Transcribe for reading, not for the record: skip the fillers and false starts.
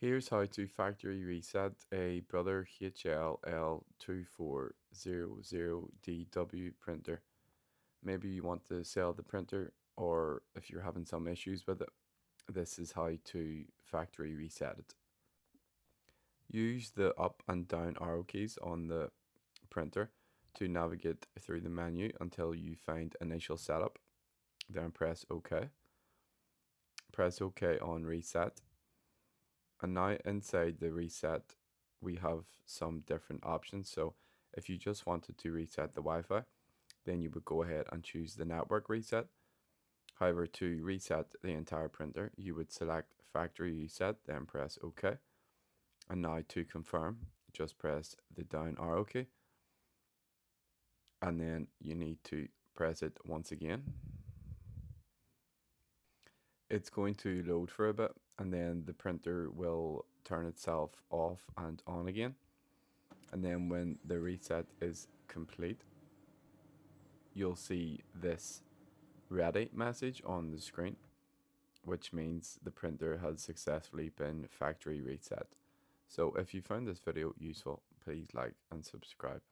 Here's how to factory reset a Brother HL-L2400DW printer. Maybe you want to sell the printer, or if you're having some issues with it, this is how to factory reset it. Use the up and down arrow keys on the printer to navigate through the menu until you find initial setup. Then press OK. Press OK on reset. And now inside the reset, we have some different options. So if you just wanted to reset the Wi-Fi, then you would go ahead and choose the network reset. However, to reset the entire printer, you would select factory reset, then press OK. And now to confirm, just press the down arrow key. And then you need to press it once again. It's going to load for a bit, and then the printer will turn itself off and on again. And then when the reset is complete, you'll see this ready message on the screen, which means the printer has successfully been factory reset. So if you found this video useful, please like and subscribe.